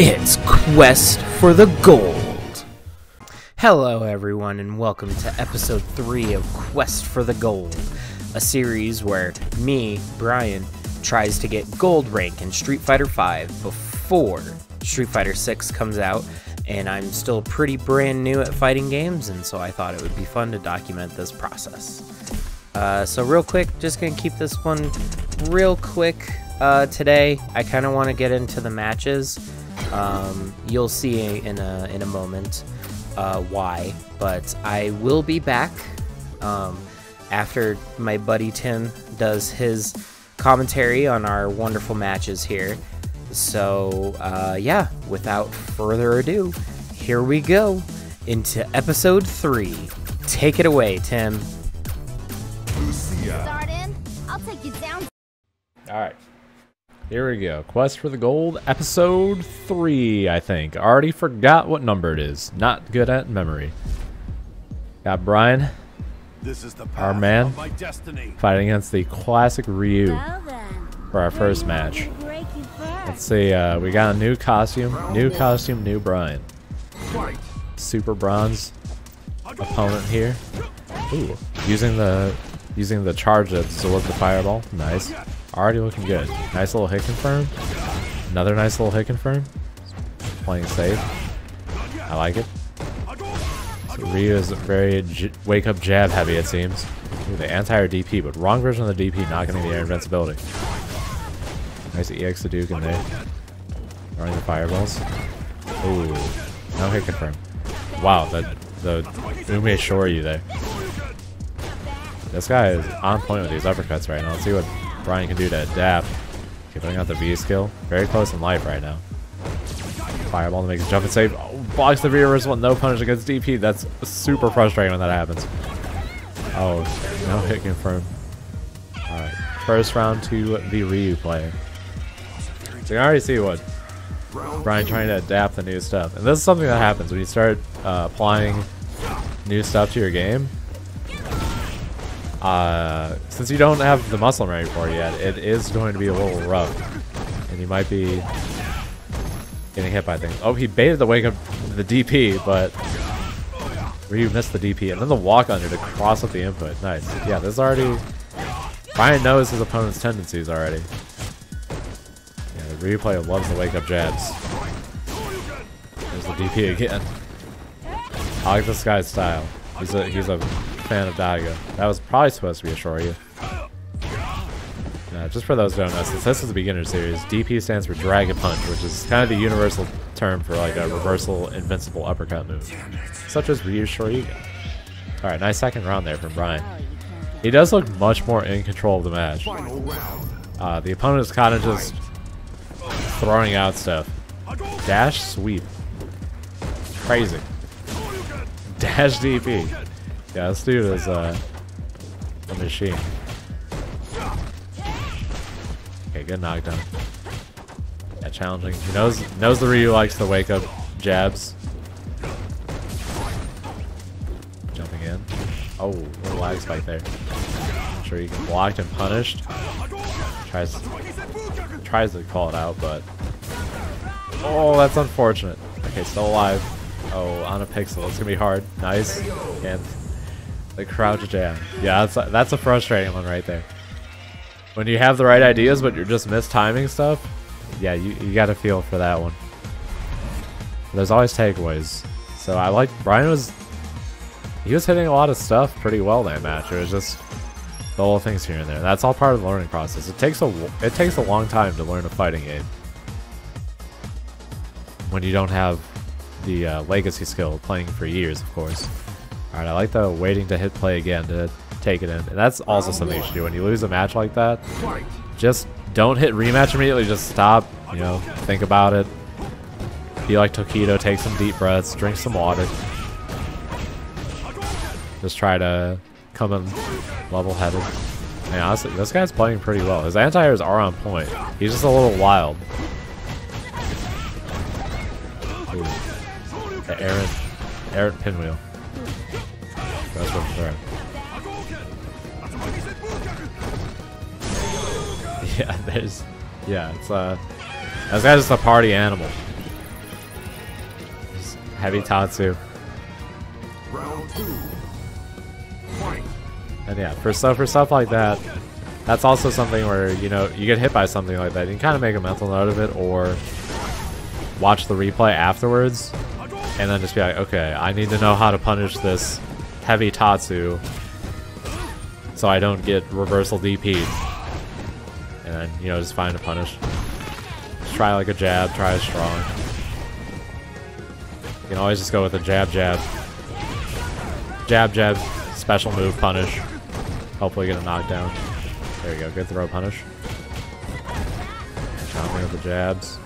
It's Quest for the Gold! Hello everyone and welcome to episode 3 of Quest for the Gold, a series where me, Brian, tries to get gold rank in Street Fighter V before Street Fighter 6 comes out, and I'm still pretty brand new at fighting games, and so I thought it would be fun to document this process. So real quick, just gonna keep this one real quick today. I kind of want to get into the matches. You'll see in a moment why, but I will be back after my buddy Tim does his commentary on our wonderful matches here. So yeah, without further ado, here we go into episode 3. Take it away, Tim. Start in. I'll take you down. Alright. Here we go. Quest for the Gold, episode 3, I think. Already forgot what number it is. Not good at memory. Got Brian, This is the our man, of my destiny. fighting against the classic Ryu Well then. for our first match. Break you first. Let's see, we got a new costume, new Brian. Fight. Super bronze opponent here. Ooh, using the charge to absorb the fireball. Nice. Already looking good. Nice little hit confirm. Another nice little hit confirm. Playing safe. I like it. So Ryu is very wake up jab heavy, it seems. Ooh, the anti-air DP, but wrong version of the DP, not getting the air invincibility. Nice EX Hadouken in there. Throwing the fireballs. Ooh, no hit confirm. Wow, the Ume Shoryu there. This guy is on point with these uppercuts right now. Let's see what Brian can do to adapt. Okay, putting out the V skill. Very close in life right now. Fireball to make his jump and save. Oh, blocks the V reversal, no punish against DP. That's super frustrating when that happens. Oh, no hit confirm. Alright, first round to the Ryu player. So you can already see what Brian trying to adapt the new stuff. And this is something that happens when you start applying new stuff to your game. Since you don't have the muscle memory for it yet, it is going to be a little rough. And you might be getting hit by things. Oh, he baited the wake up the DP, but Ryu missed the DP. And then the walk under to cross up the input. Nice. Yeah, this is already... Brian knows his opponent's tendencies already. Yeah, the Ryu player loves the wake up jabs. There's the DP again. I like this guy's style. He's a fan of Daigo. That was probably supposed to be a Shoryu. Just for those who don't know, since this is a beginner series, DP stands for Dragon Punch, which is kind of the universal term for like a reversal invincible uppercut move, such as Ryu's Shoryuken. Alright, nice second round there from Brian. He does look much more in control of the match. The opponent is kind of just throwing out stuff. Dash sweep. Crazy. Dash DP. Yeah, this dude is a machine. Okay, good knockdown. Yeah, challenging. He knows the Ryu likes the wake up jabs. Jumping in. Oh, little lag spike there. I'm sure you can blocked and punished. Tries to call it out, but oh, that's unfortunate. Okay, still alive. Oh, on a pixel. It's gonna be hard. Nice. And the crouch jab. Yeah, that's a frustrating one right there. When you have the right ideas, but you're just mistiming stuff, yeah, you gotta feel for that one. There's always takeaways. So I like Brian was hitting a lot of stuff pretty well that match. It was just the little things here and there. That's all part of the learning process. It takes a long time to learn a fighting game when you don't have the legacy skill playing for years, of course. Alright, I like the waiting to hit play again to take it in. And that's also something you should do when you lose a match like that. Just don't hit rematch immediately. Just stop, think about it. Be like Tokido, take some deep breaths, drink some water. Just try to come in level-headed. And honestly, this guy's playing pretty well. His anti-airs are on point. He's just a little wild. Ooh. The Aaron pinwheel. Goes for the throw. Yeah, it's this guy's just a party animal. Heavy Tatsu. Round 2. Fight. And yeah, for stuff like that, that's also something where, you know, you get hit by something like that, you can kind of make a mental note of it, or watch the replay afterwards, and then just be like, okay, I need to know how to punish this heavy Tatsu so I don't get reversal DP'd. And then, you know, just find a punish. Just try like a jab, try a strong. You can always just go with a jab, jab. Jab, jab, special move, punish. Hopefully get a knockdown. There you go, good throw punish. Countering with the jabs.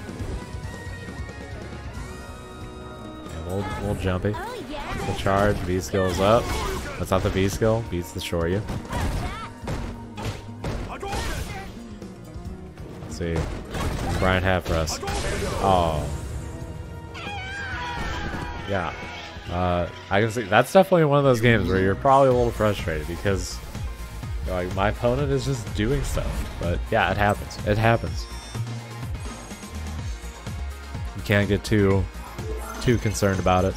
Yeah, little jumpy. Oh yeah. The charge, V skill is up. That's not the V skill, beats the Shoryu. Let's see. What's Brian have for us? Oh. Yeah. I can see that's definitely one of those games where you're probably a little frustrated because like my opponent is just doing stuff. But yeah, it happens. It happens. You can't get too concerned about it.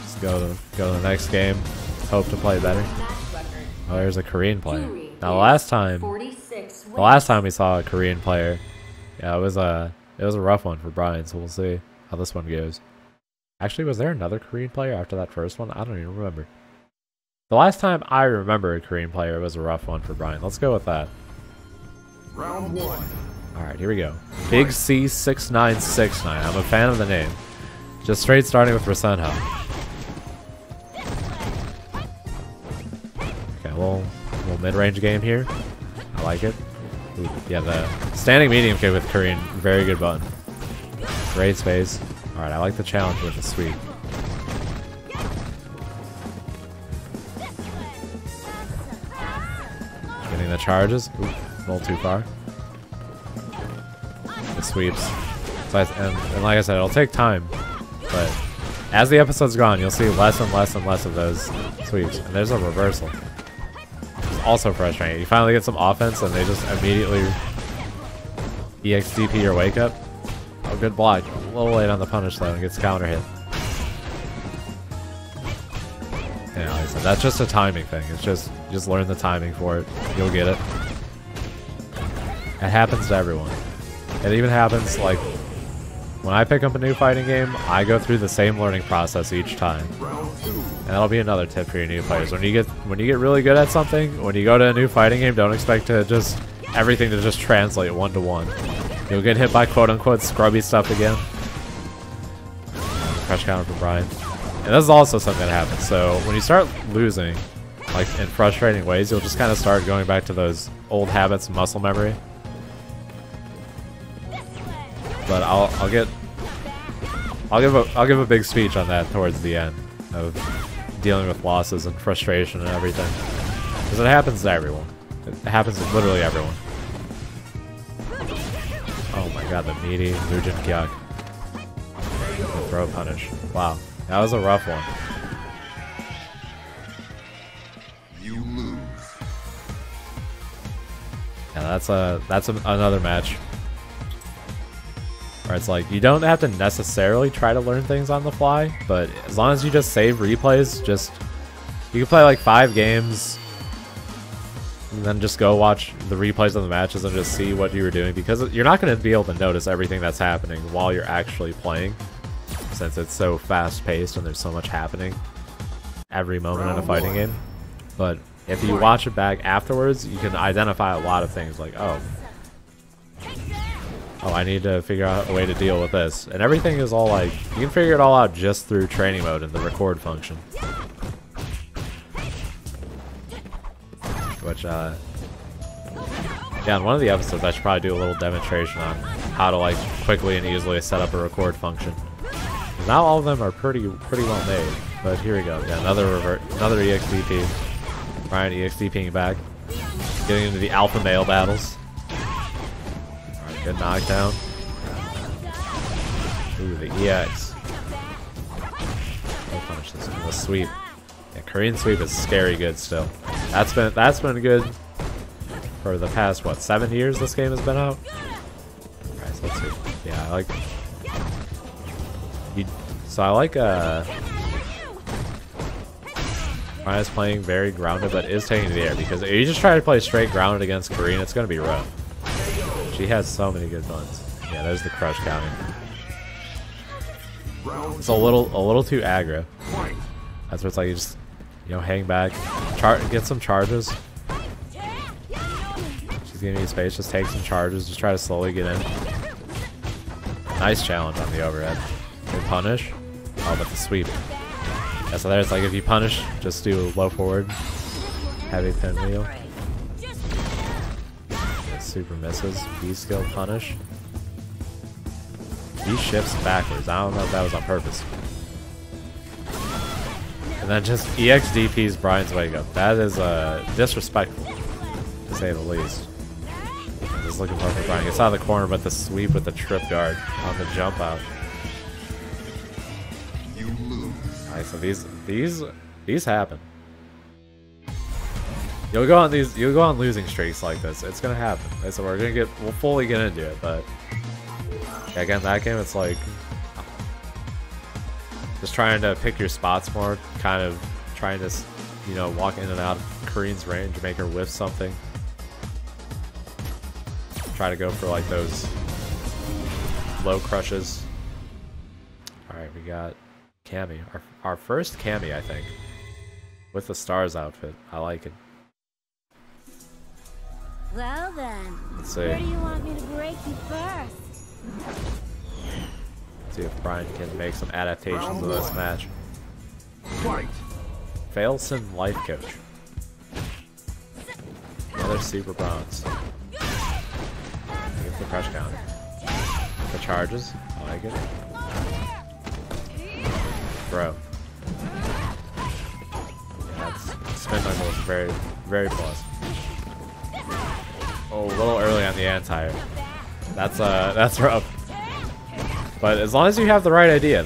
Just go to the next game. Hope to play better. Oh, there's a Korean player. Now the last time we saw a Korean player, yeah, it was a rough one for Brian, so we'll see how this one goes. Actually, was there another Korean player after that first one? I don't even remember. The last time I remember a Korean player was a rough one for Brian. Let's go with that. Round 1. Alright, here we go. Big C6969. I'm a fan of the name. Just straight starting with Rasenho. Okay, little mid-range game here. I like it. Ooh, yeah, the standing medium kick with Korean, very good button. Great space. Alright, I like the challenge with the sweep. Getting the charges. Ooh, a little too far. The sweeps. So and like I said, it'll take time. But as the episode's gone, you'll see less and less and less of those sweeps. And there's a reversal. It's also frustrating. You finally get some offense and they just immediately EXDP your wake up. Oh, good block. A little late on the punish though and gets counter hit. Yeah, like I said, that's just a timing thing. It's just learn the timing for it. You'll get it. It happens to everyone. It even happens like when I pick up a new fighting game, I go through the same learning process each time. And that'll be another tip for your new players. When you get really good at something, when you go to a new fighting game, don't expect to just everything to just translate one-to-one. You'll get hit by quote-unquote scrubby stuff again. Crush counter for Brian. And this is also something that happens. So when you start losing, like in frustrating ways, you'll just kind of start going back to those old habits and muscle memory. But I'll give a big speech on that towards the end of dealing with losses and frustration and everything, because it happens to everyone. It happens to literally everyone. Oh my god, the meaty Mujin Kyak. The throw punish. Wow, that was a rough one. You lose. Yeah, that's another match. Where it's like, you don't have to necessarily try to learn things on the fly, but as long as you just save replays, you can play like 5 games, and then just go watch the replays of the matches and just see what you were doing, because you're not going to be able to notice everything that's happening while you're actually playing, since it's so fast-paced and there's so much happening every moment in a fighting game. But if you watch it back afterwards, you can identify a lot of things like, oh, I need to figure out a way to deal with this. And everything is all like, you can figure it all out just through training mode and the record function. Which, yeah, in one of the episodes I should probably do a little demonstration on how to like quickly and easily set up a record function. Not all of them are pretty well made, but here we go. Yeah, another EXDP. Brian EXDPing back. Getting into the alpha male battles. Good knockdown. Ooh, the EX. I'll punish this one. The sweep. Yeah, Korean sweep is scary good still. That's been good for the past, what, 7 years this game has been out? Alright, so let's see. Yeah, I like So I like Maya's playing very grounded, but is taking the air, because if you just try to play straight grounded against Karina, it's gonna be rough. She has so many good buns. Yeah, there's the crush counting. It's a little too aggro. That's where it's like you just, you know, hang back, get some charges. She's giving you space, just take some charges, just try to slowly get in. Nice challenge on the overhead. Good punish. Oh, but the sweep. Yeah, so there's like if you punish, just do low forward, heavy pinwheel. Super misses. B skill punish. He shifts backwards. I don't know if that was on purpose. And then just EXDP's Brian's wake up. That is disrespectful, to say the least. I'm just looking for Brian. Gets out of the corner, but the sweep with the trip guard on the jump out. Alright, so these happen. You'll go on losing streaks like this. It's gonna happen. So we'll fully get into it, but yeah, again, that game, it's like just trying to pick your spots more, kind of trying to, you know, walk in and out of Karina's range, make her whiff something. Try to go for like those low crushes. Alright, we got Cammy. Our first Cammy, I think. With the stars outfit. I like it. Well then, Let's see. where do you want me to break you first? See if Brian can make some adaptations of this match. Fight. Failson Life Coach. Another super bronze. Get the crush count. The charges. I like it. Bro. Yeah, that's spin knuckle is very, very plus. Oh, a little early on the anti-air. That's rough. But as long as you have the right idea,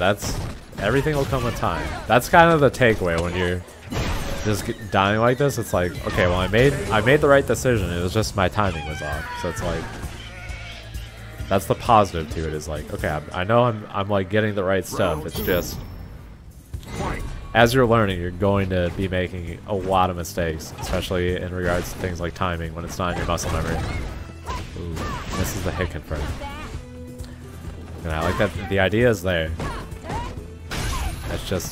everything will come with time. That's kind of the takeaway when you're just dying like this. It's like, okay, well, I made the right decision. It was just my timing was off. So it's like, that's the positive to it. Is like, okay, I know I'm like getting the right stuff. It's just as you're learning, you're going to be making a lot of mistakes, especially in regards to things like timing when it's not in your muscle memory. Ooh, this is the hit confirm. And I like that the idea is there. It's just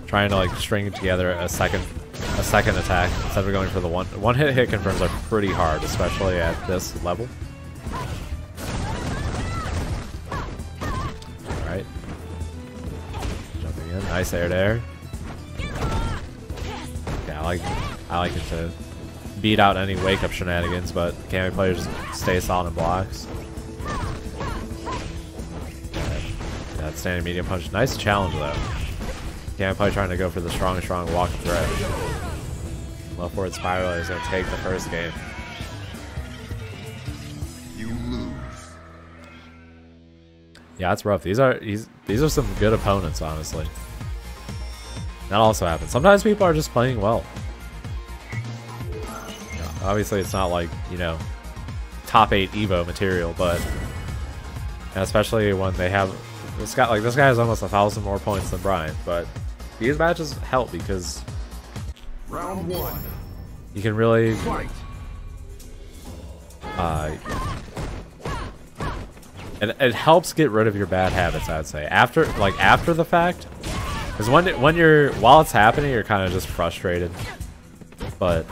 trying to like string together a second attack instead of going for the one hit confirms are pretty hard, especially at this level. Alright. Jumping in. Nice air to air. Yeah, I like it to beat out any wake up shenanigans, but Cammy players stay solid in blocks. That standing medium punch. Nice challenge though. Cammy player trying to go for the strong walk threat. Left forward spiral is going to take the first game. You lose. Yeah, it's rough. These are some good opponents, honestly. That also happens. Sometimes people are just playing well. You know, obviously, it's not like, you know, top 8 Evo material, but and especially when they have this guy has almost 1,000 more points than Brian, but these matches help because Round 1. you can really Fight. it helps get rid of your bad habits, I'd say. After the fact, because while it's happening, you're kind of just frustrated. But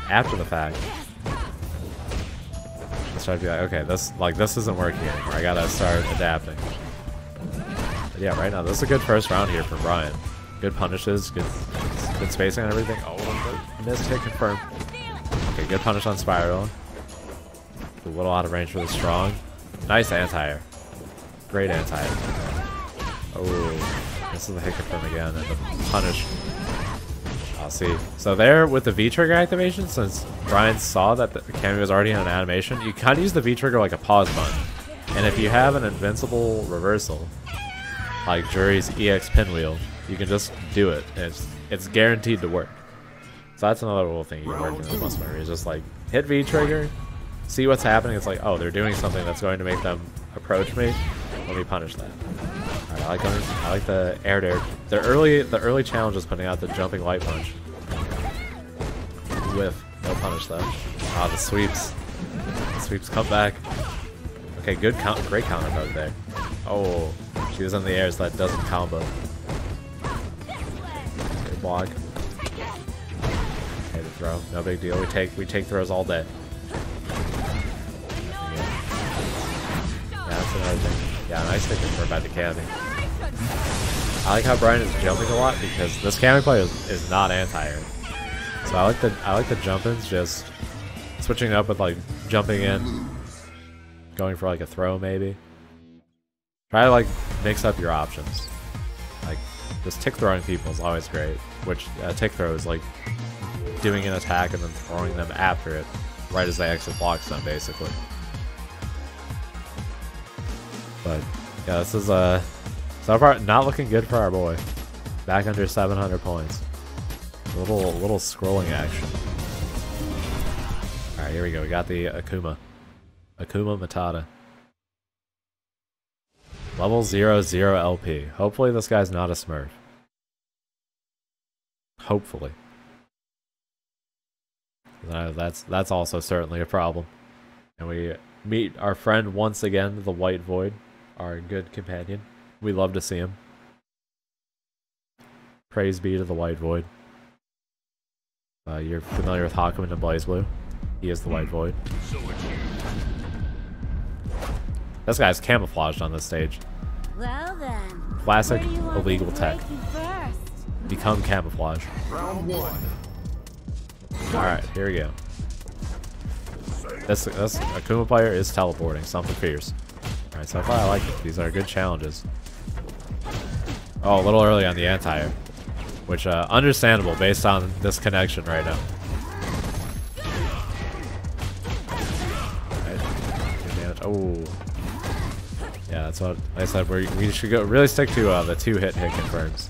after the fact, just try to be like, okay, this isn't working anymore. I gotta start adapting. But yeah, right now this is a good first round here for Brian. Good punishes, good spacing and everything. Oh, missed hit confirmed. Okay, good punish on Spiral. A little out of range for the strong. Nice anti-air. Great anti-air. Oh, this is the hit confirm again, and the punish. I'll see. So there, with the V-trigger activation, since Brian saw that the Cammy was already in an animation, you kind of use the V-trigger like a pause button. And if you have an invincible reversal, like Jury's EX pinwheel, you can just do it, and it's guaranteed to work. So that's another little thing you can work in the muscle memory, is just like hit V-trigger, see what's happening. It's like, oh, they're doing something that's going to make them approach me. Let me punish that. I like the air dare. The early challenge is putting out the jumping light punch. Whiff. No punish though. Ah, the sweeps. The sweeps come back. Okay, great counter poke there. Oh, she was in the air, so that doesn't combo. Good block. Okay, the throw. No big deal. We take throws all day. Yeah, that's another thing. Yeah, nice hit confirmed by the Cammy. I like how Brian is jumping a lot because this Cammy play is not anti-air. So I like the jump-ins, just switching up with like jumping in, going for like a throw maybe. Try to like mix up your options. Like just tick throwing people is always great. Which tick throw is like doing an attack and then throwing them after it, right as they exit block stun basically. But yeah, this is so far not looking good for our boy. Back under 700 points. A little scrolling action. All right, here we go. We got the Akuma Matata. Level 00 LP. Hopefully this guy's not a Smurf. Hopefully. That's also certainly a problem. And we meet our friend once again, the White Void, our good companion. We love to see him. Praise be to the White Void. You're familiar with Hakumen and BlazBlue. He is the White Void. This guy's camouflaged on this stage. Well then. Classic where do you want me to illegal tech. break you first? Become camouflage. Round 1. Alright, here we go. This Akuma player is teleporting. Something fierce. Alright, so far I like it. These are good challenges. Oh, a little early on the anti-air. Which, understandable based on this connection right now. Alright. Good damage. Oh. Yeah, that's what I said. We should go really stick to the 2-hit confirms.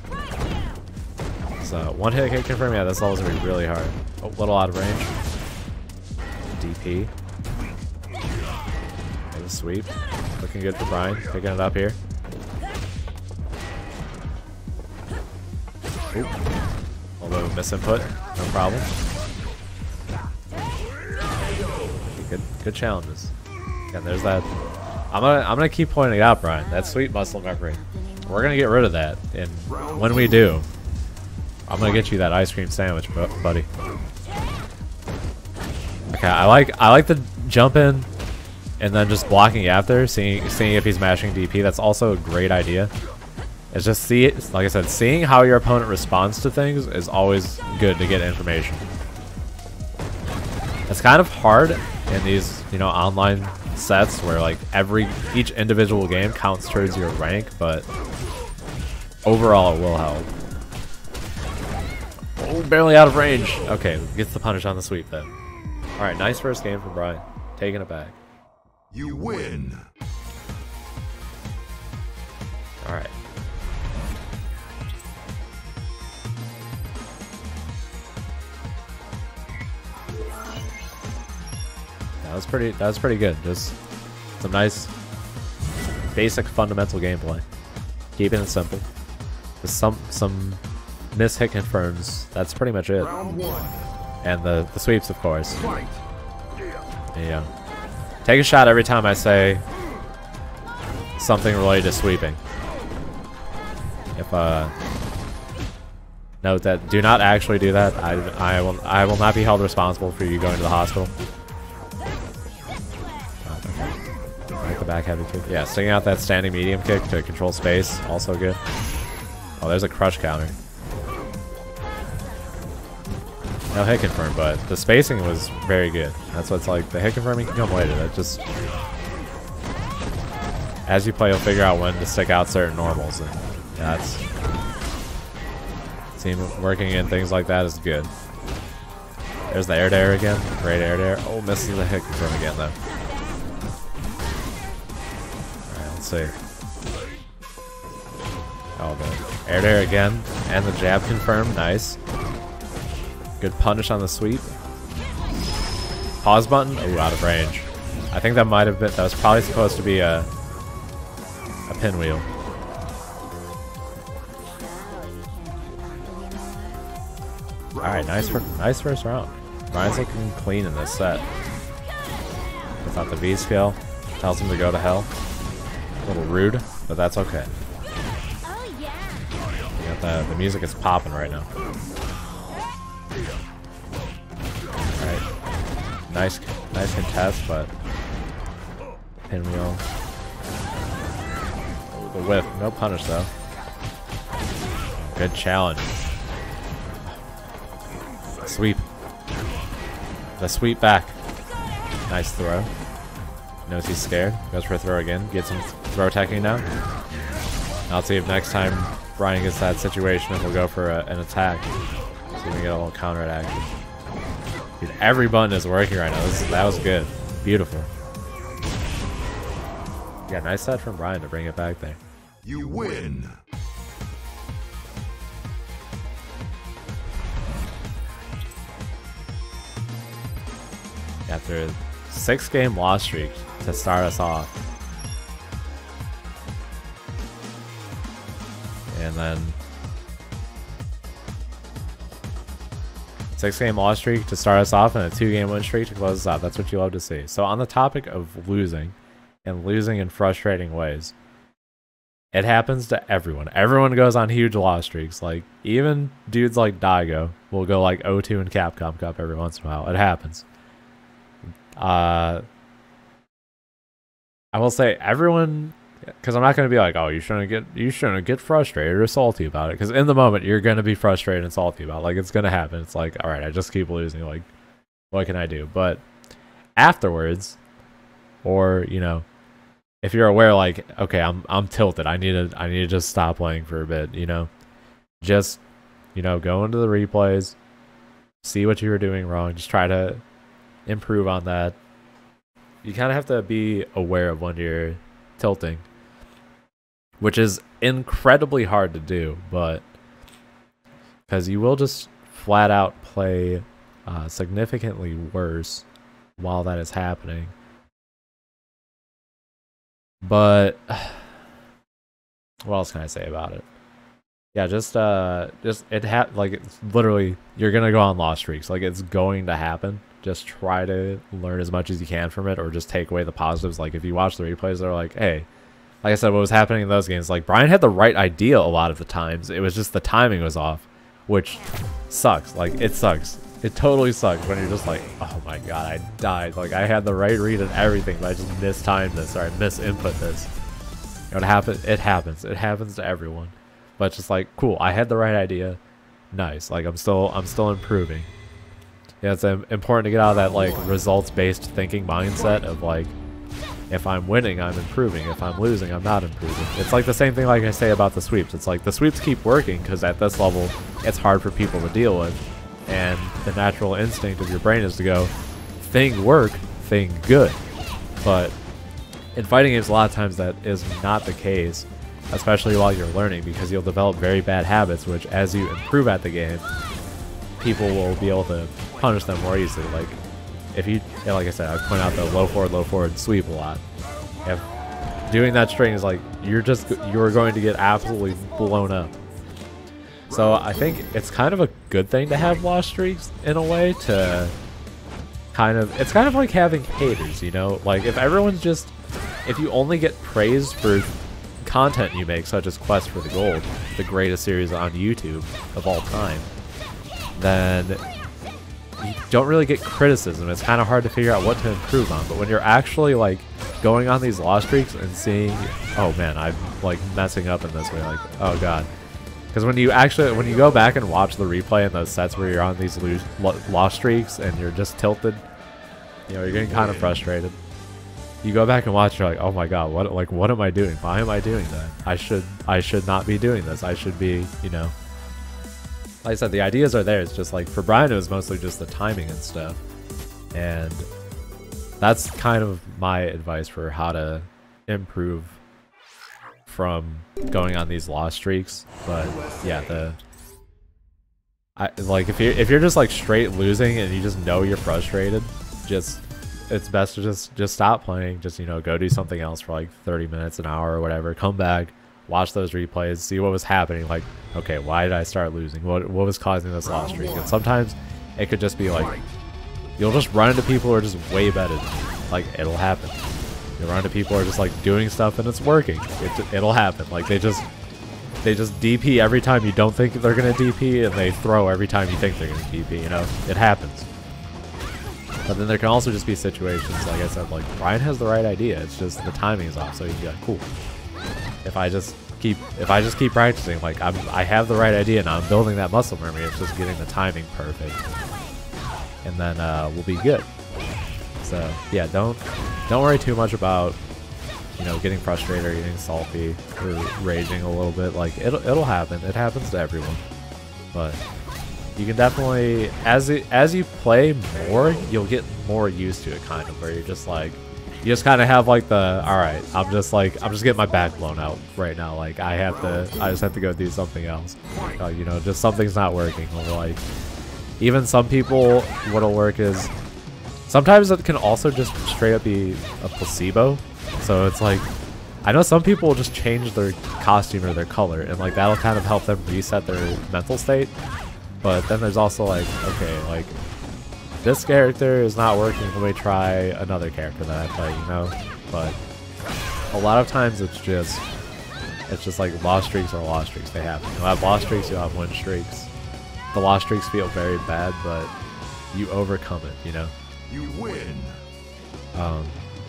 So, 1-hit confirm, yeah, this level's gonna be really hard. Oh, a little out of range. DP. Okay, the sweep. Looking good for Brian. Picking it up here. Oop. A little misinput. No problem. Good challenges. And there's that. I'm gonna keep pointing it out, Brian. That sweet muscle memory. We're gonna get rid of that, and when we do, I'm gonna get you that ice cream sandwich, buddy. Okay, I like the jump in, and then just blocking after, seeing if he's mashing DP. That's also a great idea. It's just like I said, seeing how your opponent responds to things is always good to get information. It's kind of hard in these, online sets where like each individual game counts towards your rank, but overall it will help. Oh, barely out of range. Okay, gets the punish on the sweep then. All right, nice first game from Brian, taking it back. You win. All right. That was pretty good. Just some nice basic fundamental gameplay. Keeping it simple. Just some miss hit confirms. That's pretty much it. Round 1. And the sweeps, of course. Fight. Yeah. Take a shot every time I say something related to sweeping. If note that do not actually do that. I will not be held responsible for you going to the hospital. The back heavy kick. Yeah, sticking out that standing medium kick to control space. Also good. Oh, there's a crush counter. No hit confirm, but the spacing was very good. That's what it's like. The hit confirming can come later. That just... As you play, you'll figure out when to stick out certain normals. And that's... Team working in things like that is good. There's the air dare again. Great air dare. Oh, misses the hit confirm again, though. See. Oh, the air dare again, and the jab confirmed. Nice. Good punish on the sweep. Pause button. Ooh, out of range. I think that might have been. That was probably supposed to be a pinwheel. Alright, nice first round. Brian's looking clean in this set. Without the V skill. Tells him to go to hell. A little rude, but that's okay. Oh yeah. You got the music is popping right now. Alright. Nice contest, but pinwheel. The whiff. No punish though. Good challenge. Sweep. The sweep back. Nice throw. Knows he's scared. Goes for a throw again. Gets him throw attacking now. I'll see if next time Brian gets that situation, if he'll go for an attack. See if we can get a little counter attack. Dude, every button is working right now. That was good. Beautiful. Yeah, nice set from Brian to bring it back there. You win. After a 6-game loss streak to start us off. And then 6-game loss streak to start us off and a 2-game win streak to close us out. That's what you love to see. So on the topic of losing, and losing in frustrating ways, it happens to everyone. Everyone goes on huge loss streaks. Like, even dudes like Daigo will go like 0-2 in Capcom Cup every once in a while. It happens. I will say everyone, because I'm not going to be like, oh, you shouldn't get frustrated or salty about it, because in the moment you're going to be frustrated and salty about it. Like, it's going to happen. It's like, all right, I just keep losing. Like, what can I do? But afterwards, or you know, if you're aware, like, okay, I'm tilted. I need to just stop playing for a bit. You know, just go into the replays, see what you were doing wrong. Just try to improve on that. You kind of have to be aware of when you're tilting, which is incredibly hard to do, but because you will just flat out play significantly worse while that is happening. But what else can I say about it? Yeah, just like, it's literally, you're gonna go on loss streaks. Like, it's going to happen. Just try to learn as much as you can from it, or just take away the positives. Like, if you watch the replays, they're like, hey, like I said, what was happening in those games, like, Brian had the right idea a lot of the times. It was just the timing was off, which sucks. Like, it sucks. It totally sucks when you're just like, oh my god, I died. Like, I had the right read and everything, but I just mistimed this, or I misinput this. It happens. It happens. It happens to everyone. But it's just like, cool, I had the right idea. Nice. Like, I'm still improving. Yeah, it's important to get out of that, like, results-based thinking mindset of, like, if I'm winning, I'm improving. If I'm losing, I'm not improving. It's like the same thing like I say about the sweeps. It's like the sweeps keep working because at this level, it's hard for people to deal with. And the natural instinct of your brain is to go, thing work, thing good. But in fighting games, a lot of times that is not the case, especially while you're learning, because you'll develop very bad habits, which as you improve at the game, people will be able to punish them more easily. Like, if you, yeah, like I said, I point out the low forward sweep a lot. If doing that string is like, you're going to get absolutely blown up. So I think it's kind of a good thing to have loss streaks in a way, to kind of, it's kind of like having haters, you know? Like, if everyone's just, if you only get praised for content you make, such as Quest for the Gold, the greatest series on YouTube of all time, then you don't really get criticism. It's kind of hard to figure out what to improve on. But when you're actually, like, going on these loss streaks and seeing, oh man, I'm, like, messing up in this way, like, oh god. Because when you go back and watch the replay in those sets where you're on these loss streaks and you're just tilted, you know, you're getting kind of frustrated. You go back and watch, you're like, oh my god, what am I doing? Why am I doing that? I should not be doing this. I should be, you know. Like I said, the ideas are there. It's just like, for Brian, it was mostly just the timing and stuff. And that's kind of my advice for how to improve from going on these loss streaks. But yeah, like, if you're just like straight losing and you just know you're frustrated, it's best to just stop playing. Just, you know, go do something else for like 30 minutes, an hour or whatever. Come back, watch those replays, see what was happening. Like, okay, why did I start losing? What was causing this loss streak? And sometimes it could just be like, you'll just run into people who are just way better than you. Like, it'll happen. You run into people who are just like doing stuff and it's working. It'll happen. Like, they just DP every time you don't think they're gonna DP, and they throw every time you think they're gonna DP. You know, it happens. But then there can also just be situations, like I said, like Brian has the right idea. It's just the timing is off. So you can be like, cool. If I just keep practicing, like I have the right idea now. I'm building that muscle memory. It's just getting the timing perfect, and then we'll be good. So yeah, don't worry too much about, you know, getting frustrated or getting salty or raging a little bit. Like it'll happen. It happens to everyone. But you can definitely, as you play more, you'll get more used to it, kind of, where you're just like, you just kind of have like the, all right, I'm just getting my back blown out right now. Like I just have to go do something else. You know, just something's not working. Or like, even some people, what'll work is, sometimes it can also just straight up be a placebo. So it's like, I know some people will just change their costume or their color, and like that'll kind of help them reset their mental state. But then there's also like, okay, like this character is not working, let me try another character that I play, you know? But a lot of times it's just like loss streaks are loss streaks. They happen. You'll have loss streaks, you'll have win streaks. The loss streaks feel very bad, but you overcome it, you know? You win.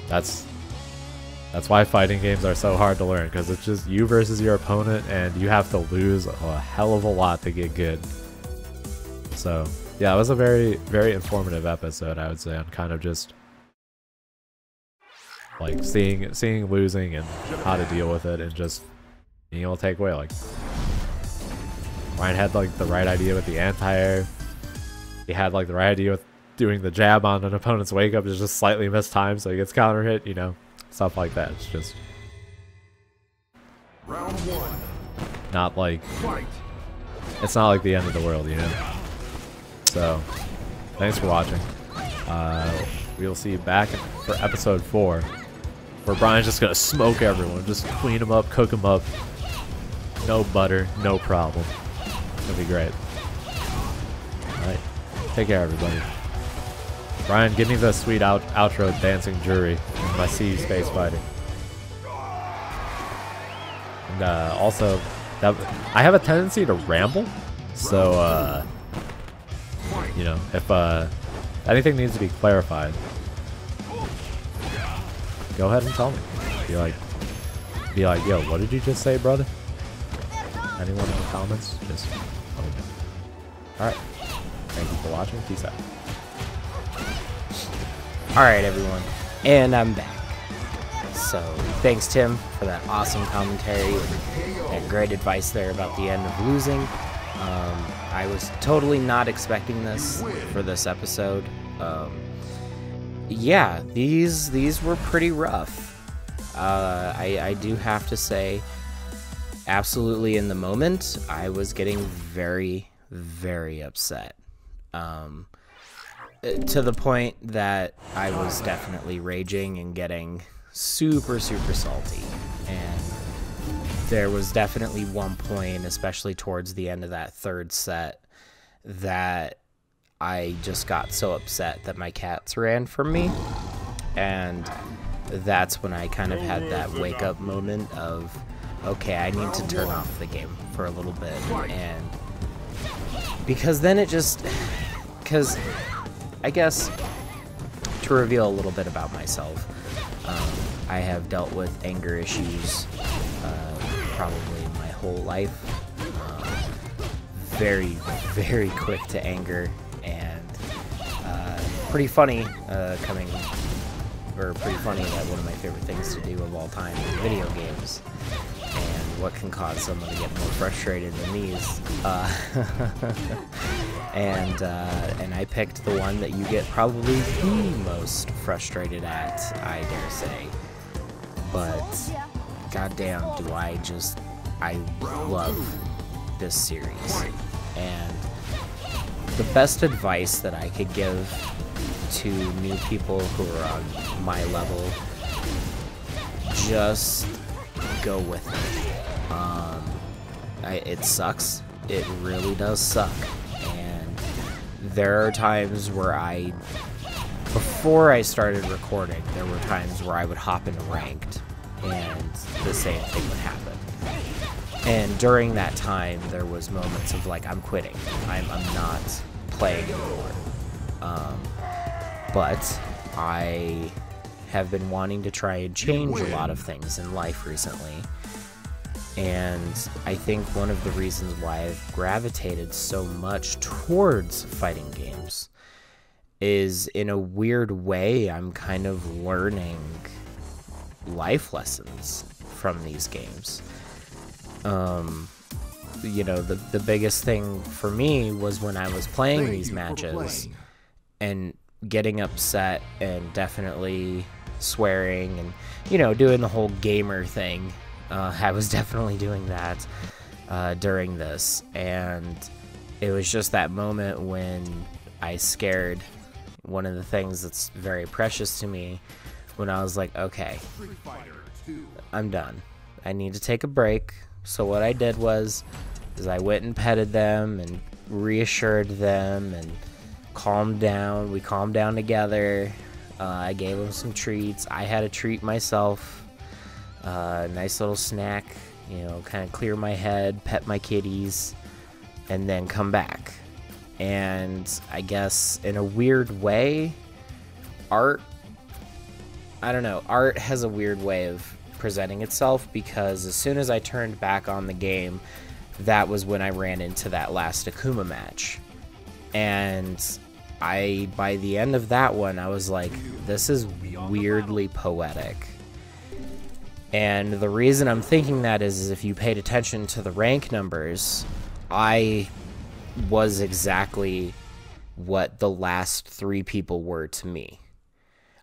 That's why fighting games are so hard to learn, because it's just you versus your opponent, and you have to lose a hell of a lot to get good. So yeah, it was a very, very informative episode, I would say, on kind of just like seeing losing and how to deal with it, and just being able to take away. Like Ryan had like the right idea with the anti-air. He had like the right idea with doing the jab on an opponent's wake up, is just slightly mistimed, so he gets counter hit, you know, stuff like that. It's just Round one. not like, Fight. it's not like the end of the world, you know? So, thanks for watching. We'll see you back for episode 4, where Brian's just gonna smoke everyone, just clean them up, cook them up. No butter, no problem. It'll be great. Alright, take care, everybody. Brian, give me the sweet outro dancing jury in my C space fighting. And also, I have a tendency to ramble, so you know, if anything needs to be clarified, go ahead and tell me. Be like, yo, what did you just say, brother? Anyone in the comments? Just let me know. Alright. Thank you for watching. Peace out. Alright, everyone, and I'm back. So, thanks, Tim, for that awesome commentary and great advice there about the end of losing. I was totally not expecting this for this episode. Yeah, these were pretty rough. I do have to say, absolutely in the moment, I was getting very, very upset. To the point that I was definitely raging and getting super, super salty. And there was definitely one point, especially towards the end of that third set, that I just got so upset that my cats ran from me. And that's when I kind of had that wake-up moment of, okay, I need to turn off the game for a little bit. And because then it just... Because I guess to reveal a little bit about myself, I have dealt with anger issues probably my whole life. Very, very quick to anger, and pretty funny pretty funny that one of my favorite things to do of all time is video games. And what can cause someone to get more frustrated than these? And I picked the one that you get probably the most frustrated at, I dare say. But goddamn, do I love this series. And the best advice that I could give to new people who are on my level, just go with it. It sucks. It really does suck. And there are times where before I started recording, there were times where I would hop into ranked and the same thing would happen. And during that time, there was moments of like, I'm quitting. I'm not playing anymore. But I have been wanting to try and change a lot of things in life recently. And I think one of the reasons why I've gravitated so much towards fighting games is, in a weird way, I'm kind of learning life lessons from these games. You know, the biggest thing for me was when I was playing these matches and getting upset and definitely swearing and, you know, doing the whole gamer thing. I was definitely doing that during this, and it was just that moment when I scared one of the things that's very precious to me, when I was like, okay, I'm done. I need to take a break. So what I did was I went and petted them and reassured them and calmed down. We calmed down together. I gave them some treats. I had a treat myself. Nice little snack, you know, kind of clear my head, pet my kitties, and then come back. And I guess in a weird way, art has a weird way of presenting itself, because as soon as I turned back on the game, that was when I ran into that last Akuma match. And by the end of that one, I was like, this is weirdly poetic. And the reason I'm thinking that is if you paid attention to the rank numbers, I was exactly what the last 3 people were to me.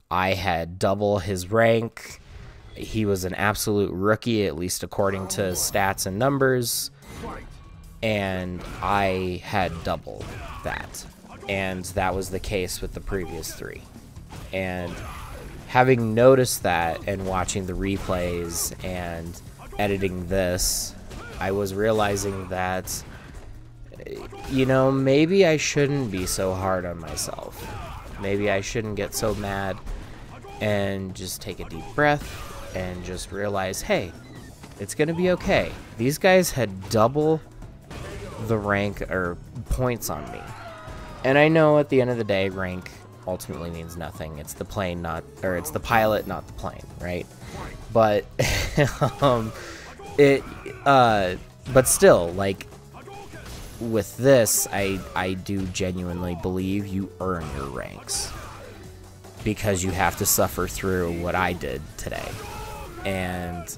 I had double his rank. He was an absolute rookie, at least according to stats and numbers. And I had double that. And that was the case with the previous 3. And having noticed that and watching the replays and editing this, I was realizing that, you know, maybe I shouldn't be so hard on myself. Maybe I shouldn't get so mad, and just take a deep breath and just realize, hey, it's gonna be okay. These guys had double the rank or points on me. And I know at the end of the day, rank ultimately means nothing. It's the plane, it's the pilot, not the plane, right? But but still, like, with this, I do genuinely believe you earn your ranks, because you have to suffer through what I did today. And,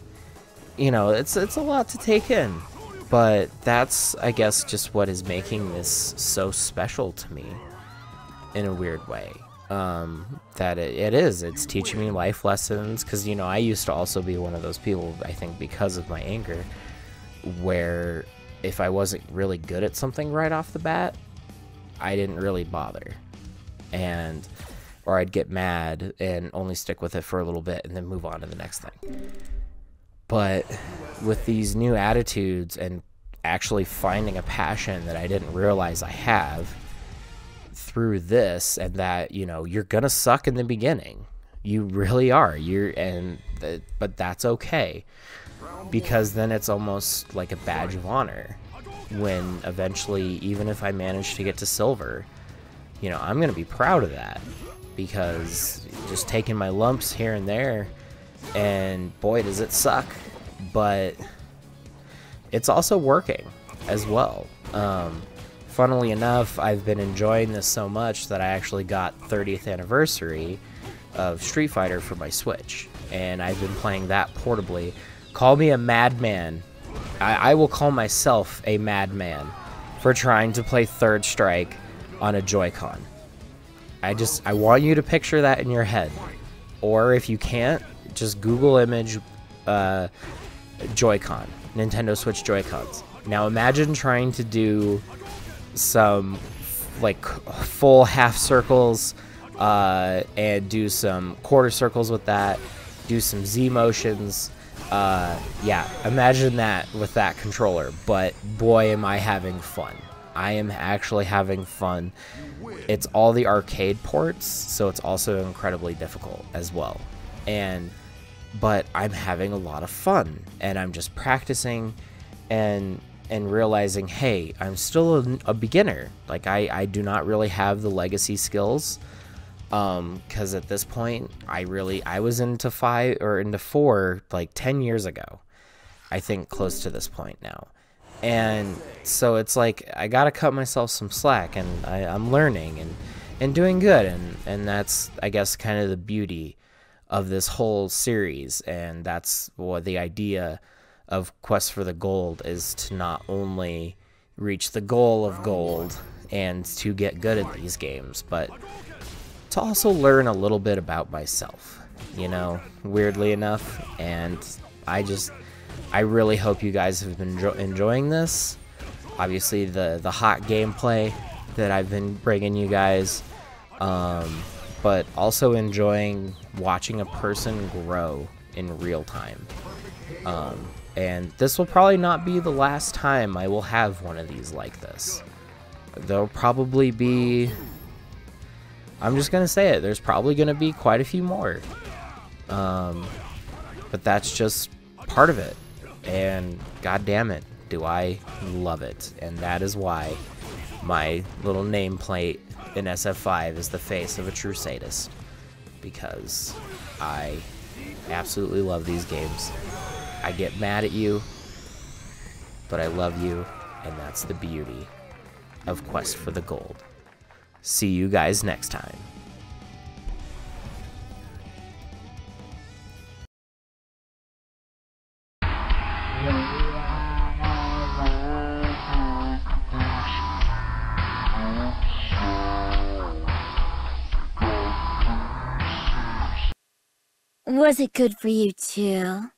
you know, it's a lot to take in, but that's, I guess, just what is making this so special to me in a weird way. That it's teaching me life lessons, because, you know, I used to also be one of those people, I think because of my anger, where if I wasn't really good at something right off the bat, I didn't really bother. Or I'd get mad and only stick with it for a little bit and then move on to the next thing. But with these new attitudes and actually finding a passion that I didn't realize I have through this, and that, you know, you're gonna suck in the beginning. You really are. But that's okay, because then it's almost like a badge of honor when eventually, even if I manage to get to silver, you know, I'm gonna be proud of that, because just taking my lumps here and there, and boy, does it suck, but it's also working as well. Funnily enough, I've been enjoying this so much that I actually got 30th anniversary of Street Fighter for my Switch, and I've been playing that portably. Call me a madman. I will call myself a madman for trying to play Third Strike on a Joy-Con. I want you to picture that in your head. Or if you can't, just Google image Joy-Con, Nintendo Switch Joy-Cons. Now imagine trying to do some like full half circles and do some quarter circles with that, do some Z motions, Yeah, imagine that with that controller, but boy am I having fun. I am actually having fun. It's all the arcade ports, so it's also incredibly difficult as well. But I'm having a lot of fun, and I'm just practicing and realizing, hey, I'm still a beginner. Like, I do not really have the legacy skills, because at this point, I was into 4 like 10 years ago. I think close to this point now. And so it's like, I gotta cut myself some slack, and I'm learning and doing good, and that's, I guess, kind of the beauty of this whole series, and that's what the idea of Quest for the Gold is, to not only reach the goal of gold and to get good at these games, but to also learn a little bit about myself, you know, weirdly enough. And I really hope you guys have been enjoying this. Obviously the hot gameplay that I've been bringing you guys, but also enjoying watching a person grow in real time. And this will probably not be the last time I will have one of these like this. There'll probably be, I'm just gonna say it, there's probably gonna be quite a few more. But that's just part of it. And god damn it, do I love it. And that is why my little nameplate in SF5 is the face of a true sadist, because I absolutely love these games. I get mad at you, but I love you, and that's the beauty of Quest for the Gold. See you guys next time. Was it good for you too?